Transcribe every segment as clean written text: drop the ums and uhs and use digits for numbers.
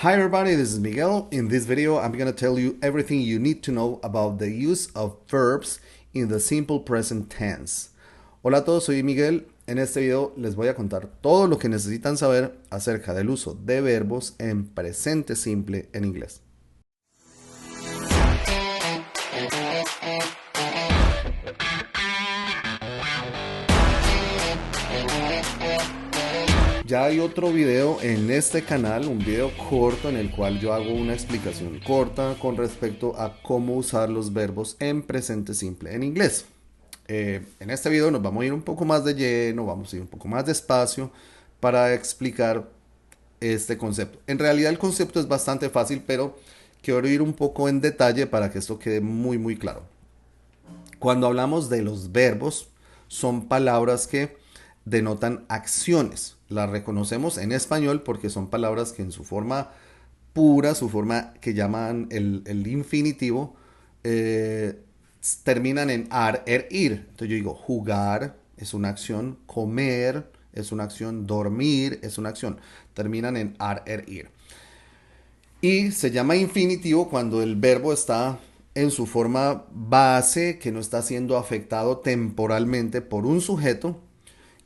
Hi everybody, this is Miguel. In this video, I'm going to tell you everything you need to know about the use of verbs in the simple present tense. Hola a todos, soy Miguel. En este video les voy a contar todo lo que necesitan saber acerca del uso de verbos en presente simple en inglés. Ya hay otro video en este canal, un video corto en el cual yo hago una explicación corta con respecto a cómo usar los verbos en presente simple en inglés. En este video nos vamos a ir un poco más de lleno, vamos a ir un poco más despacio para explicar este concepto. En realidad el concepto es bastante fácil, pero quiero ir un poco en detalle para que esto quede muy claro. Cuando hablamos de los verbos, son palabras que denotan acciones. Las reconocemos en español porque son palabras que en su forma pura, su forma que llaman el infinitivo, terminan en ar, er, ir. Entonces yo digo, jugar es una acción, comer es una acción, dormir es una acción. Terminan en ar, er, ir. Y se llama infinitivo cuando el verbo está en su forma base, que no está siendo afectado temporalmente por un sujeto.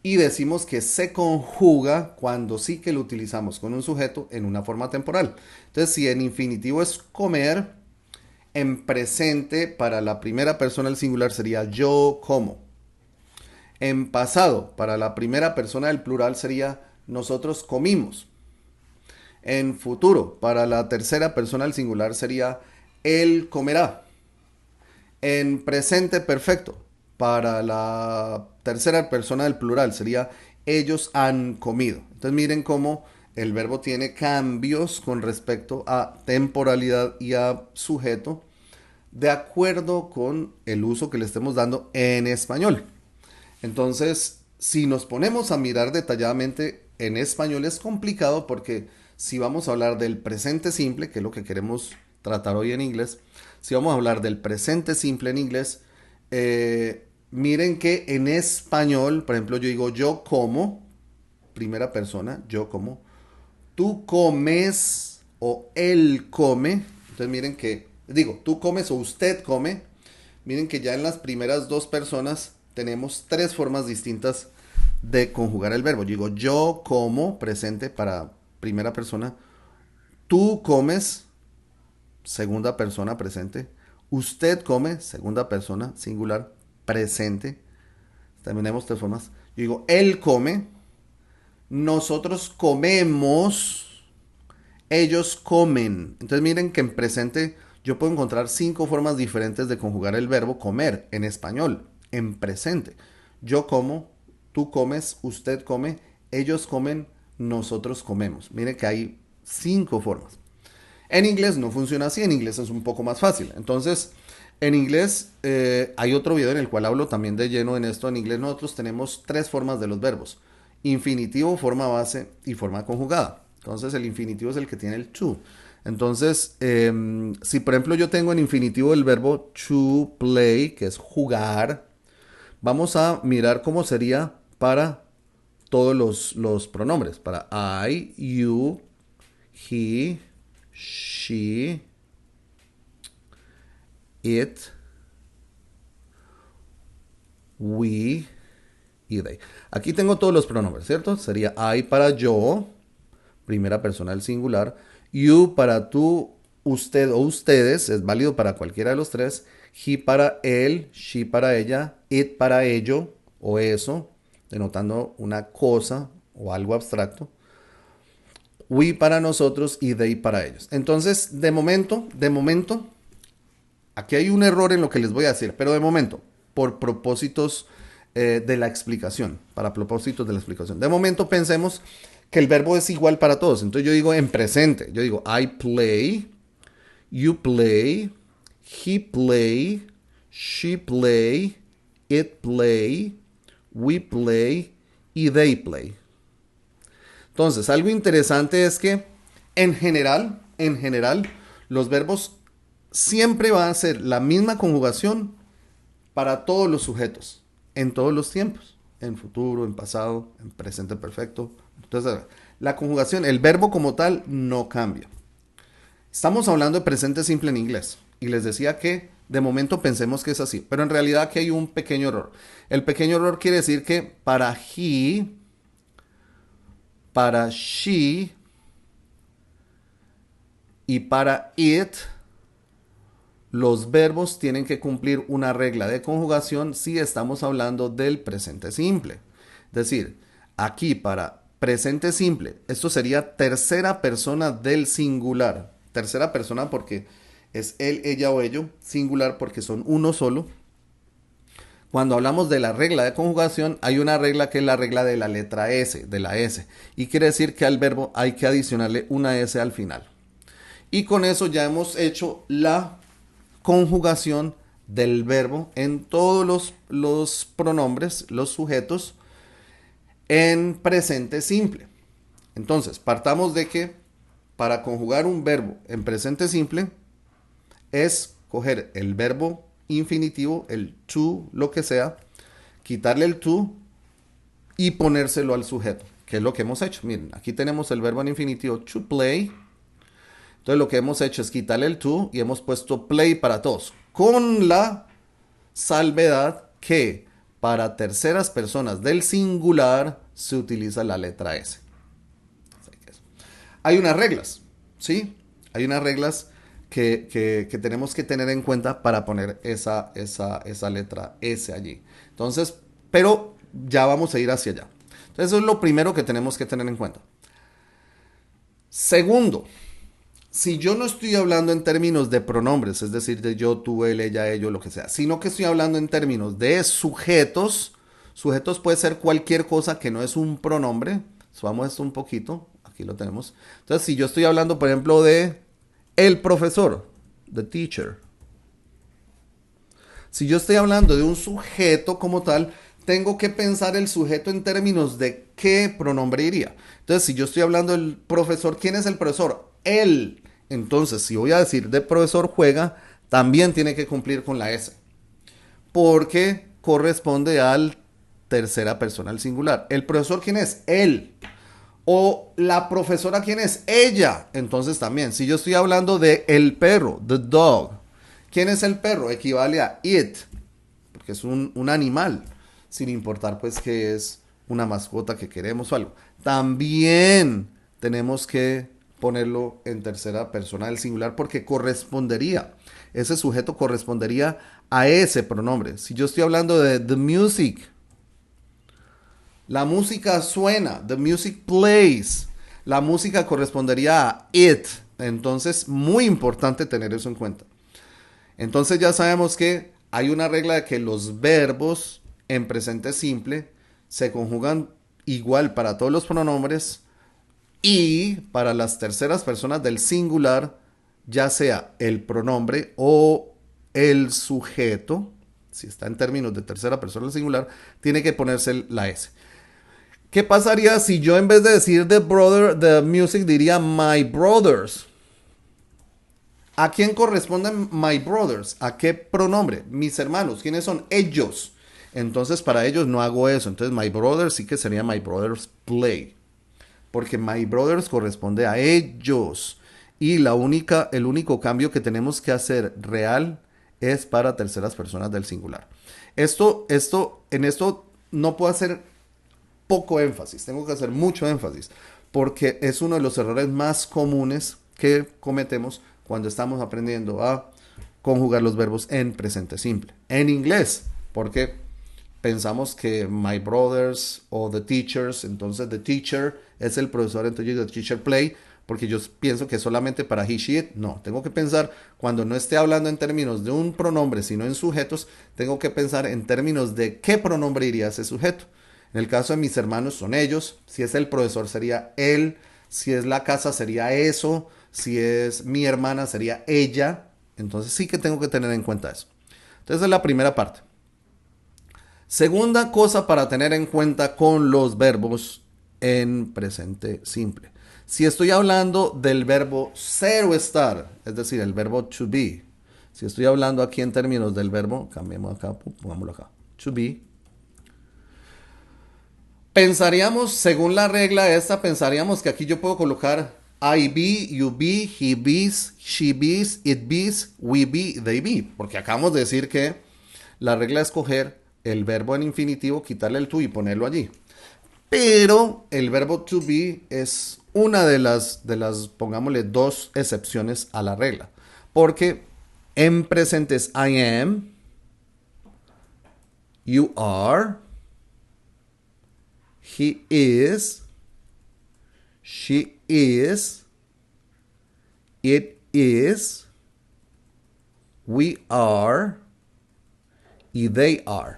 Y decimos que se conjuga cuando sí que lo utilizamos con un sujeto en una forma temporal. Entonces, si en infinitivo es comer, en presente para la primera persona del singular sería yo como. En pasado para la primera persona del plural sería nosotros comimos. En futuro para la tercera persona del singular sería él comerá. En presente perfecto para la tercera persona del plural sería ellos han comido. Entonces miren cómo el verbo tiene cambios con respecto a temporalidad y a sujeto de acuerdo con el uso que le estemos dando en español. Entonces, si nos ponemos a mirar detalladamente en español es complicado porque si vamos a hablar del presente simple, que es lo que queremos tratar hoy en inglés, si vamos a hablar del presente simple en inglés, miren que en español, por ejemplo, yo digo yo como, primera persona, yo como, tú comes o él come. Entonces miren que, digo, tú comes o usted come. Miren que ya en las primeras dos personas tenemos tres formas distintas de conjugar el verbo. Yo digo yo como, presente para primera persona. Tú comes, segunda persona, presente. Usted come, segunda persona, singular, presente. También tenemos tres formas. Yo digo él come, nosotros comemos, ellos comen. Entonces miren que en presente yo puedo encontrar cinco formas diferentes de conjugar el verbo comer en español, en presente. Yo como, tú comes, usted come, ellos comen, nosotros comemos. Miren que hay cinco formas. En inglés no funciona así, en inglés es un poco más fácil. Entonces, en inglés hay otro video en el cual hablo también de lleno en esto. En inglés nosotros tenemos tres formas de los verbos. Infinitivo, forma base y forma conjugada. Entonces el infinitivo es el que tiene el to. Entonces, si por ejemplo yo tengo en infinitivo el verbo to play, que es jugar, vamos a mirar cómo sería para todos los pronombres. Para I, you, he, she, it, we y they. Aquí tengo todos los pronombres, ¿cierto? Sería I para yo, primera persona del singular. You para tú, usted o ustedes, es válido para cualquiera de los tres. He para él, she para ella, it para ello o eso, denotando una cosa o algo abstracto. We para nosotros y they para ellos. Entonces, de momento, aquí hay un error en lo que les voy a decir, pero de momento, por propósitos de la explicación, para propósitos de la explicación. De momento pensemos que el verbo es igual para todos. Entonces yo digo en presente, yo digo I play, you play, he play, she play, it play, we play y they play. Entonces, algo interesante es que en general, los verbos siempre van a ser la misma conjugación para todos los sujetos, en todos los tiempos, en futuro, en pasado, en presente perfecto. Entonces, la conjugación, el verbo como tal no cambia. Estamos hablando de presente simple en inglés. Y les decía que de momento pensemos que es así. Pero en realidad aquí hay un pequeño error. El pequeño error quiere decir que para he, para she y para it, los verbos tienen que cumplir una regla de conjugación si estamos hablando del presente simple. Es decir, aquí para presente simple, esto sería tercera persona del singular. Tercera persona porque es él, ella o ello. Singular porque son uno solo. Cuando hablamos de la regla de conjugación, hay una regla que es la regla de la letra S, de la S. Y quiere decir que al verbo hay que adicionarle una S al final. Y con eso ya hemos hecho la conjugación del verbo en todos los pronombres, los sujetos, en presente simple. Entonces, partamos de que para conjugar un verbo en presente simple es coger el verbo infinitivo, el to, lo que sea, quitarle el to y ponérselo al sujeto, que es lo que hemos hecho. Miren, aquí tenemos el verbo en infinitivo to play. Entonces lo que hemos hecho es quitarle el to y hemos puesto play para todos, con la salvedad que para terceras personas del singular se utiliza la letra S. Hay unas reglas, ¿sí? Hay unas reglas que tenemos que tener en cuenta para poner esa letra S allí. Entonces, pero ya vamos a ir hacia allá. Entonces, eso es lo primero que tenemos que tener en cuenta. Segundo, si yo no estoy hablando en términos de pronombres, es decir, de yo, tú, él, ella, ello, lo que sea, sino que estoy hablando en términos de sujetos, sujetos puede ser cualquier cosa que no es un pronombre. Subamos esto un poquito, aquí lo tenemos. Entonces, si yo estoy hablando, por ejemplo, de el profesor, the teacher. Si yo estoy hablando de un sujeto como tal, tengo que pensar el sujeto en términos de qué pronombre iría. Entonces, si yo estoy hablando del profesor, ¿quién es el profesor? Él. Entonces, si voy a decir de profesor juega, también tiene que cumplir con la S. Porque corresponde al tercera persona, al singular. ¿El profesor quién es? Él. O la profesora quién es? Ella. Entonces también, si yo estoy hablando de el perro, the dog. ¿Quién es el perro? Equivale a it, porque es un animal, sin importar pues que es una mascota que queremos o algo. También tenemos que ponerlo en tercera persona del singular porque correspondería, ese sujeto correspondería a ese pronombre. Si yo estoy hablando de the music, la música suena, the music plays, la música correspondería a it. Entonces, muy importante tener eso en cuenta. Entonces ya sabemos que hay una regla de que los verbos en presente simple se conjugan igual para todos los pronombres y para las terceras personas del singular, ya sea el pronombre o el sujeto, si está en términos de tercera persona del singular, tiene que ponerse la S. ¿Qué pasaría si yo en vez de decir the brother, the music diría my brothers? ¿A quién corresponden my brothers? ¿A qué pronombre? Mis hermanos. ¿Quiénes son? Ellos. Entonces para ellos no hago eso. Entonces my brothers sí que sería my brothers play. Porque my brothers corresponde a ellos. Y el único cambio que tenemos que hacer real es para terceras personas del singular. En esto no puedo hacer poco énfasis. Tengo que hacer mucho énfasis. Porque es uno de los errores más comunes que cometemos cuando estamos aprendiendo a conjugar los verbos en presente simple. En inglés, porque pensamos que my brothers o the teachers, entonces the teacher es el profesor, entonces the teacher play, porque yo pienso que solamente para he, she, it. No, tengo que pensar, cuando no esté hablando en términos de un pronombre, sino en sujetos, tengo que pensar en términos de qué pronombre iría ese sujeto. En el caso de mis hermanos son ellos, si es el profesor sería él, si es la casa sería eso, si es mi hermana sería ella. Entonces sí que tengo que tener en cuenta eso. Entonces es la primera parte. Segunda cosa para tener en cuenta con los verbos en presente simple. Si estoy hablando del verbo ser o estar, es decir, el verbo to be. Si estoy hablando aquí en términos del verbo, cambiemos acá, pongámoslo acá. To be. Pensaríamos, según la regla esta, pensaríamos que aquí yo puedo colocar I be, you be, he bees, she bees, it bees, we be, they be. Porque acabamos de decir que la regla es coger el verbo en infinitivo, quitarle el to y ponerlo allí. Pero el verbo to be es una de las, pongámosle, dos excepciones a la regla. Porque en presentes I am, you are, he is, she is, it is, we are y they are.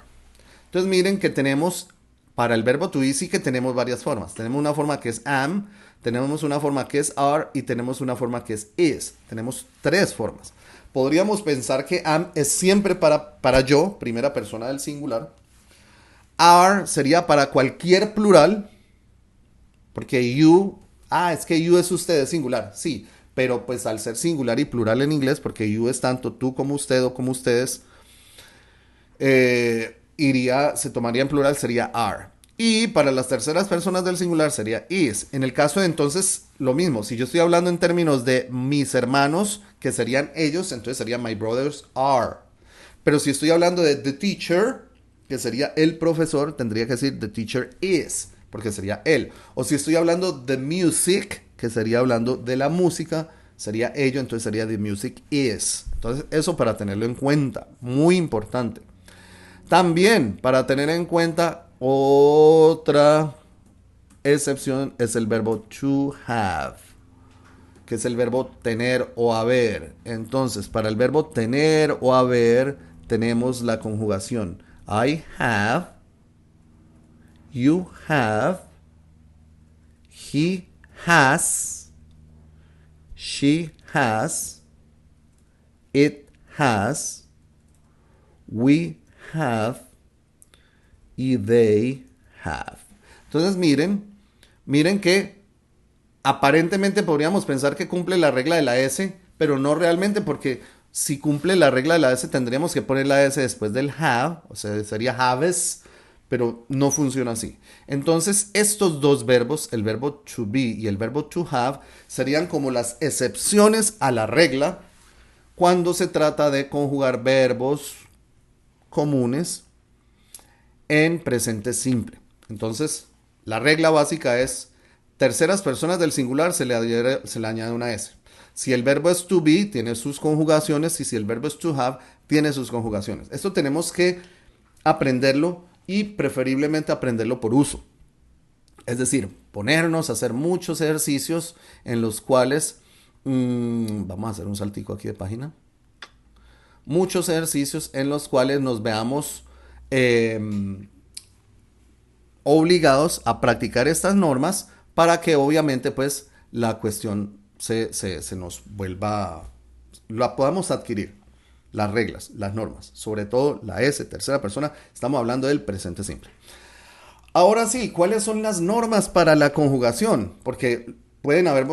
Entonces miren que tenemos, para el verbo to be sí que tenemos varias formas. Tenemos una forma que es am, tenemos una forma que es are y tenemos una forma que es is. Tenemos tres formas. Podríamos pensar que am es siempre para yo, primera persona del singular. Are sería para cualquier plural, porque you, es que you es usted, es singular, sí, pero pues al ser singular y plural en inglés, porque you es tanto tú como usted o como ustedes, se tomaría en plural, sería are. Y para las terceras personas del singular sería is. En el caso de entonces, lo mismo. Si yo estoy hablando en términos de mis hermanos, que serían ellos, entonces sería my brothers are. Pero si estoy hablando de the teacher, que sería el profesor, tendría que decir the teacher is, porque sería él. O si estoy hablando de music, que sería hablando de la música, sería ello, entonces sería the music is. Entonces eso para tenerlo en cuenta, muy importante. También para tener en cuenta otra excepción es el verbo to have, que es el verbo tener o haber. Entonces, para el verbo tener o haber tenemos la conjugación I have, you have, he has, she has, it has, we have y they have. Entonces miren que aparentemente podríamos pensar que cumple la regla de la S, pero no realmente, porque si cumple la regla de la S tendríamos que poner la S después del have, o sea, sería haves, pero no funciona así. Entonces estos dos verbos, el verbo to be y el verbo to have, serían como las excepciones a la regla cuando se trata de conjugar verbos comunes en presente simple. Entonces, la regla básica es terceras personas del singular se le añade una S. Si el verbo es to be, tiene sus conjugaciones, y si el verbo es to have, tiene sus conjugaciones. Esto tenemos que aprenderlo y preferiblemente aprenderlo por uso. Es decir, ponernos a hacer muchos ejercicios en los cuales, vamos a hacer un saltico aquí de página, muchos ejercicios en los cuales nos veamos obligados a practicar estas normas para que obviamente pues la cuestión se nos vuelva, la podamos adquirir, las reglas, las normas, sobre todo la S, tercera persona, estamos hablando del presente simple. Ahora sí, ¿cuáles son las normas para la conjugación? Porque pueden haber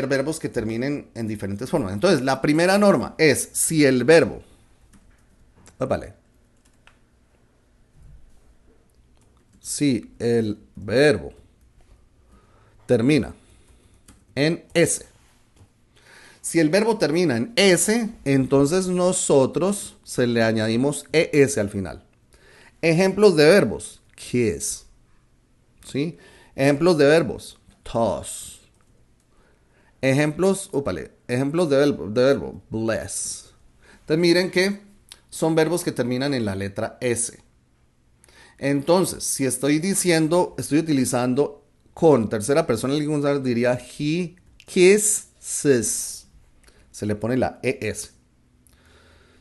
verbos que terminen en diferentes formas. Entonces, la primera norma es si el verbo, vale, si el verbo termina en S. Si el verbo termina en S, entonces nosotros se le añadimos ES al final. Ejemplos de verbos: kiss, ¿sí? Ejemplos de verbos: toss. Ejemplos de verbo: bless. Entonces miren que son verbos que terminan en la letra S. Entonces, si estoy utilizando con tercera persona del singular, diría he kisses. Se le pone la ES.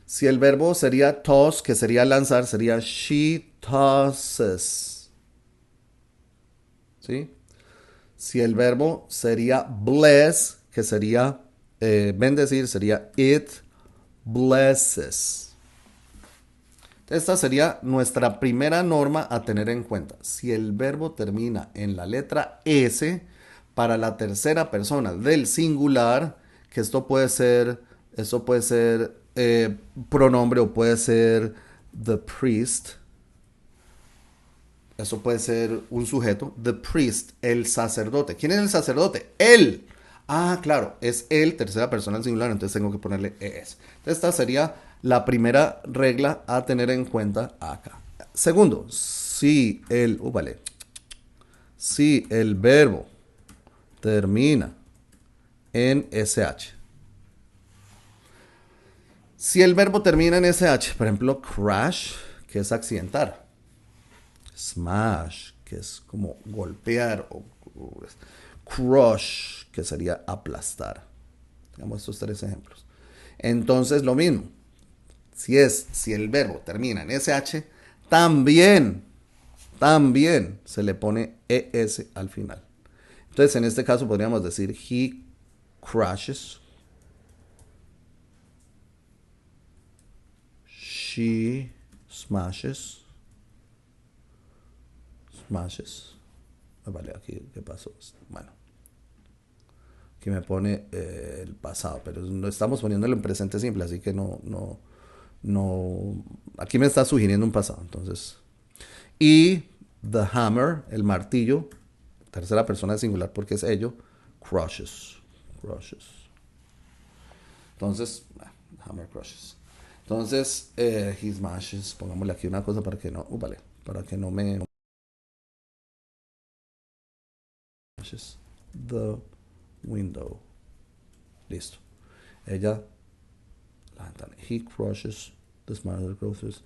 Si el verbo sería toss, que sería lanzar, sería she tosses. ¿Sí? Si el verbo sería bless, que sería bendecir, sería it blesses. Esta sería nuestra primera norma a tener en cuenta. Si el verbo termina en la letra S, para la tercera persona del singular, que esto puede ser pronombre o puede ser the priest, eso puede ser un sujeto, the priest, el sacerdote. ¿Quién es el sacerdote? Él. Ah, claro, es el tercera persona del singular, entonces tengo que ponerle es. Entonces esta sería la primera regla a tener en cuenta acá. Segundo, vale, si el verbo termina en SH. Si el verbo termina en SH, por ejemplo, crash, que es accidentar, smash, que es como golpear, o crush, que sería aplastar. Digamos estos tres ejemplos. Entonces, lo mismo. Si el verbo termina en SH, también se le pone ES al final. Entonces, en este caso podríamos decir he crashes, she smashes. Vale, aquí, ¿qué pasó? Bueno, que me pone el pasado, pero no estamos poniéndolo en presente simple, así que no, aquí me está sugiriendo un pasado, entonces. Y the hammer, el martillo, tercera persona singular porque es ello, crushes. Entonces, hammer crushes. Entonces, he smashes, pongámosle aquí una cosa para que no, vale, para que no me smashes the window. Listo. Ella la ventana. He crushes the smarter grocers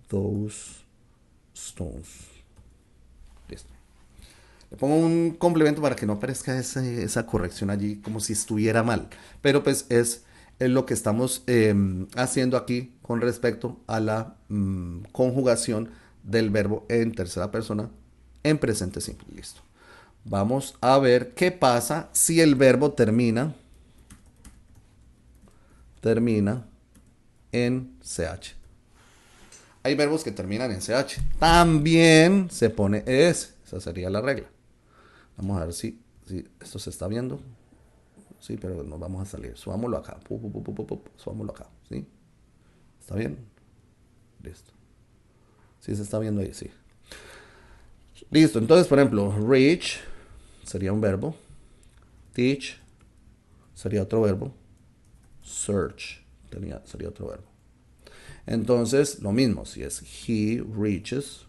those stones. Listo. Le pongo un complemento para que no aparezca esa corrección allí como si estuviera mal. Pero pues es lo que estamos haciendo aquí con respecto a la conjugación del verbo en tercera persona en presente simple. Listo. Vamos a ver qué pasa si el verbo termina en CH. Hay verbos que terminan en CH. También se pone ES. Esa sería la regla. Vamos a ver si esto se está viendo. Sí, pero nos vamos a salir. Subámoslo acá. Subámoslo acá. ¿Sí? ¿Está bien? Listo. Sí, se está viendo ahí, sí. Listo. Entonces, por ejemplo, reach sería un verbo. Teach sería otro verbo. Search sería otro verbo. Entonces, lo mismo. Si es he reaches.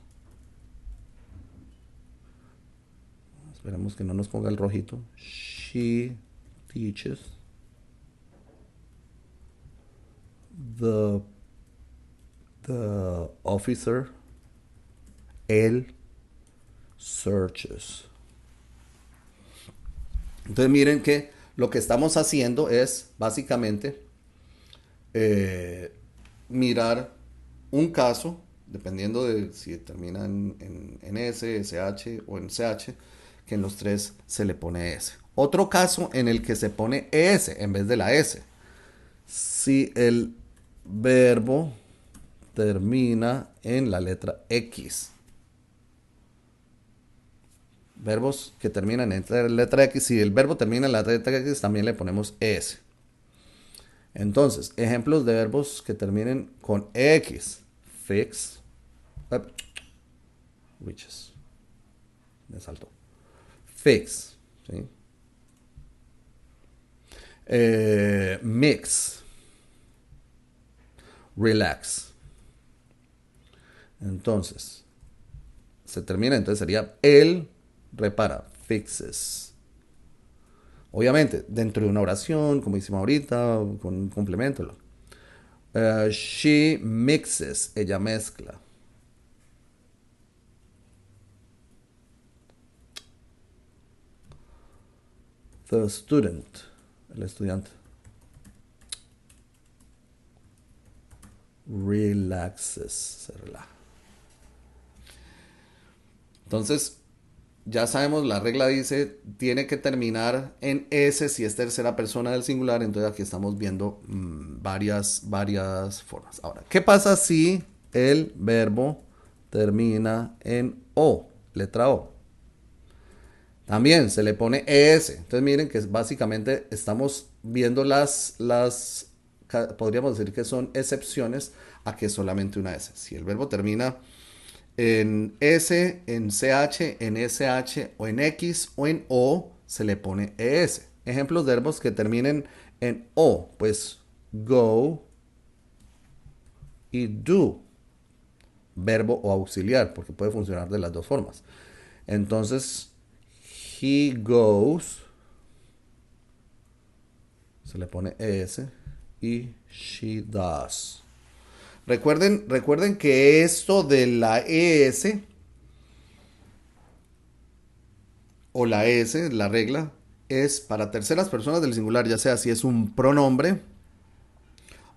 Esperemos que no nos ponga el rojito. She teaches. The, the officer. Él searches. Entonces miren que lo que estamos haciendo es básicamente mirar un caso, dependiendo de si termina en S, SH o en CH, que en los tres se le pone S. Otro caso en el que se pone ES en vez de la S. Si el verbo termina en la letra X. Verbos que terminan en la letra X. Si el verbo termina en la letra X, también le ponemos ES. Entonces, ejemplos de verbos que terminen con X. Fix. Reaches. Me saltó. Fix. ¿Sí? Mix. Relax. Entonces, se termina, entonces sería él repara. Fixes. Obviamente, dentro de una oración, como hicimos ahorita, con un complemento. She mixes. Ella mezcla. The student. El estudiante. Relaxes. Se relaja. Entonces, ya sabemos, la regla dice, tiene que terminar en S si es tercera persona del singular. Entonces aquí estamos viendo varias formas. Ahora, ¿qué pasa si el verbo termina en O? Letra O. También se le pone ES. Entonces miren que básicamente estamos viendo podríamos decir que son excepciones a que solamente una S. Si el verbo termina en S, en CH, en SH o en X o en O, se le pone ES. ejemplos de verbos que terminen en O, pues go y do, verbo o auxiliar, porque puede funcionar de las dos formas. Entonces, he goes, se le pone es, y she does. Recuerden que esto de la es o la s, la regla, es para terceras personas del singular, ya sea si es un pronombre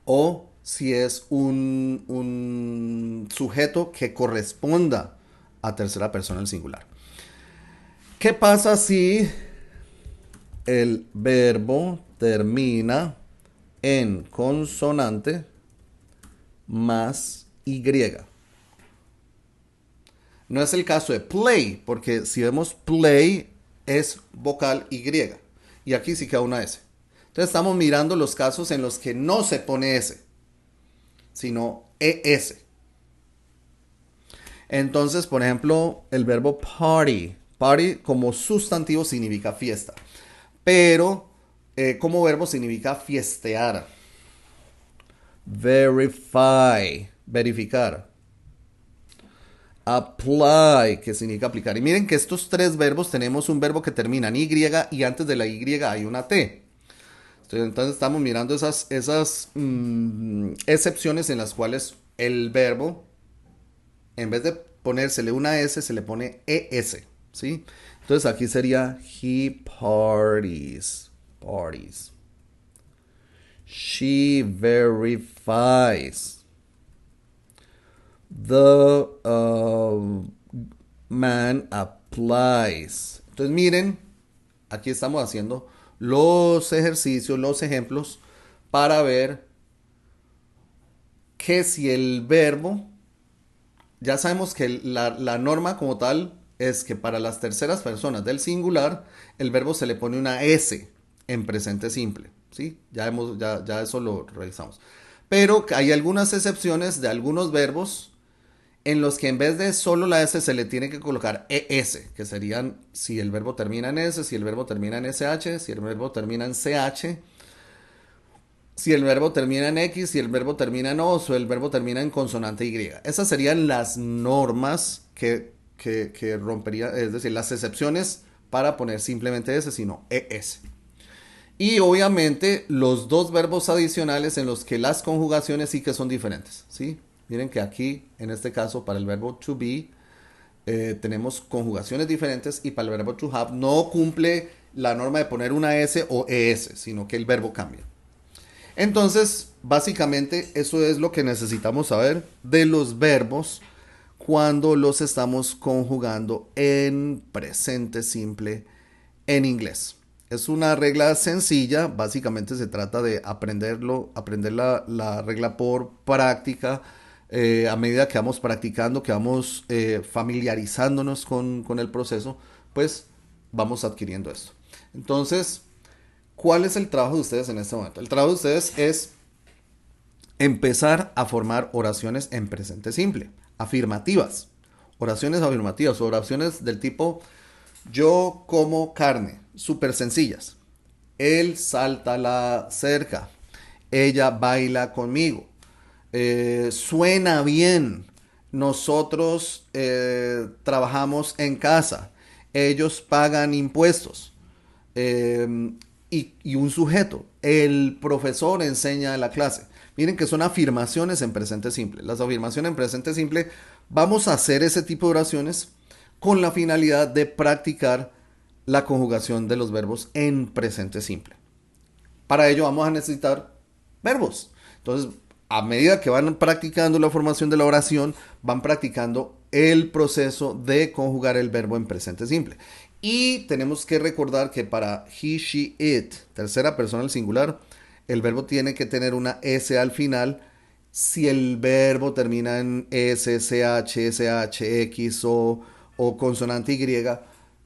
o si es un sujeto que corresponda a tercera persona del singular. ¿Qué pasa si el verbo termina en consonante más Y? No es el caso de play, porque si vemos play es vocal Y. Y aquí sí queda una S. Entonces estamos mirando los casos en los que no se pone S, sino ES. Entonces, por ejemplo, el verbo party. Party como sustantivo significa fiesta, pero como verbo significa fiestear. Verify, verificar. Apply, que significa aplicar. Y miren que estos tres verbos tenemos un verbo que termina en Y y antes de la Y hay una T. Entonces estamos mirando esas excepciones en las cuales el verbo, en vez de ponérsele una S, se le pone ES. ¿Sí? Entonces aquí sería he parties. Parties. She verifies. The man applies. Entonces miren, aquí estamos haciendo los ejercicios, los ejemplos para ver que si el verbo, ya sabemos que la norma como tal es que para las terceras personas del singular el verbo se le pone una S en presente simple. ¿Sí? Ya eso lo revisamos. Pero hay algunas excepciones de algunos verbos en los que en vez de solo la S se le tiene que colocar ES, que serían si el verbo termina en S, si el verbo termina en SH, si el verbo termina en CH, si el verbo termina en X, si el verbo termina en O, o el verbo termina en consonante Y. Esas serían las normas que rompería, es decir, las excepciones para poner simplemente S, sino ES. Y obviamente los dos verbos adicionales en los que las conjugaciones sí que son diferentes, ¿sí? Miren que aquí, en este caso, para el verbo to be, tenemos conjugaciones diferentes y para el verbo to have no cumple la norma de poner una S o ES, sino que el verbo cambia. Entonces, básicamente, eso es lo que necesitamos saber de los verbos cuando los estamos conjugando en presente simple en inglés. Es una regla sencilla, básicamente se trata de aprender la regla por práctica. A medida que vamos practicando, que vamos familiarizándonos con el proceso, pues vamos adquiriendo esto. Entonces, ¿cuál es el trabajo de ustedes en este momento? El trabajo de ustedes es empezar a formar oraciones en presente simple, afirmativas, oraciones del tipo yo como carne, súper sencillas. Él salta la cerca, ella baila conmigo, suena bien, nosotros trabajamos en casa, ellos pagan impuestos. Eh, y un sujeto. El profesor enseña en la clase. Miren que son afirmaciones en presente simple. Las afirmaciones en presente simple, vamos a hacer ese tipo de oraciones con la finalidad de practicar la conjugación de los verbos en presente simple. Para ello vamos a necesitar verbos. Entonces, a medida que van practicando la formación de la oración, van practicando el proceso de conjugar el verbo en presente simple. Y tenemos que recordar que para he, she, it, tercera persona del singular, el verbo tiene que tener una S al final. Si el verbo termina en S, CH, SH, X o consonante Y,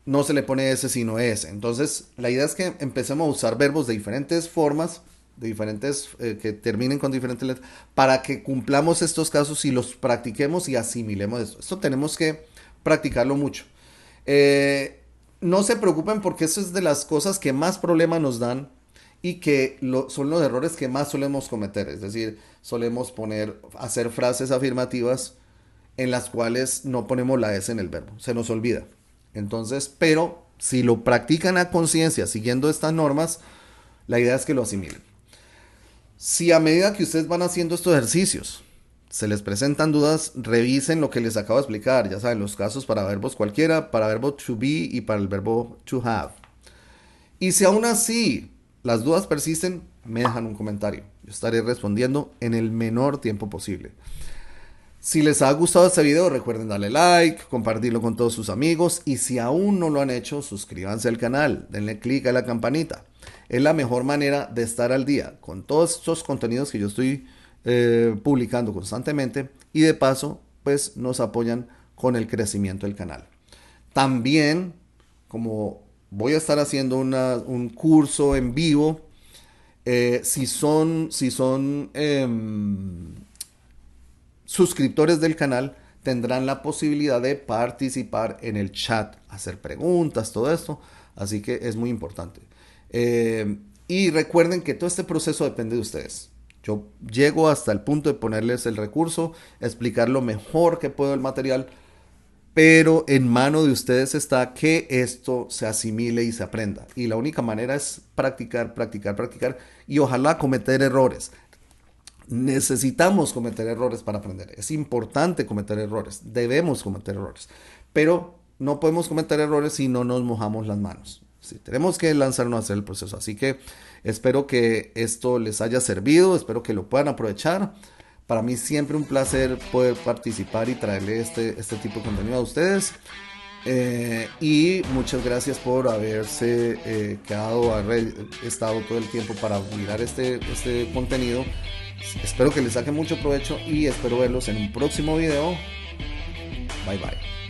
no se le pone S sino S. Entonces, la idea es que empecemos a usar verbos de diferentes formas, de diferentes, que terminen con diferentes letras, para que cumplamos estos casos y los practiquemos y asimilemos esto. Esto tenemos que practicarlo mucho. no se preocupen porque eso es de las cosas que más problemas nos dan y que son los errores que más solemos cometer. Es decir, solemos hacer frases afirmativas en las cuales no ponemos la S en el verbo. Se nos olvida. Entonces, pero si lo practican a conciencia siguiendo estas normas, la idea es que lo asimilen. Si a medida que ustedes van haciendo estos ejercicios se les presentan dudas, revisen lo que les acabo de explicar. Ya saben, los casos para verbos cualquiera, para verbo to be y para el verbo to have. Y si aún así las dudas persisten, me dejan un comentario. Yo estaré respondiendo en el menor tiempo posible. Si les ha gustado este video, recuerden darle like, compartirlo con todos sus amigos y si aún no lo han hecho, suscríbanse al canal, denle click a la campanita. Es la mejor manera de estar al día con todos estos contenidos que yo estoy publicando constantemente y de paso, pues nos apoyan con el crecimiento del canal. También, como voy a estar haciendo un curso en vivo, si son suscriptores del canal tendrán la posibilidad de participar en el chat, hacer preguntas, todo esto. Así que es muy importante. Y recuerden que todo este proceso depende de ustedes. Yo llego hasta el punto de ponerles el recurso, explicar lo mejor que puedo el material, pero en mano de ustedes está que esto se asimile y se aprenda. Y la única manera es practicar, practicar, practicar y ojalá cometer errores. Necesitamos cometer errores para aprender. Es importante cometer errores. Debemos cometer errores. Pero no podemos cometer errores si no nos mojamos las manos. Sí, tenemos que lanzarnos a hacer el proceso. Así que espero que esto les haya servido. Espero que lo puedan aprovechar. Para mí siempre un placer poder participar y traerle este tipo de contenido a ustedes. Y muchas gracias por haberse haber estado todo el tiempo para mirar este contenido. Espero que les saque mucho provecho y espero verlos en un próximo video. Bye bye.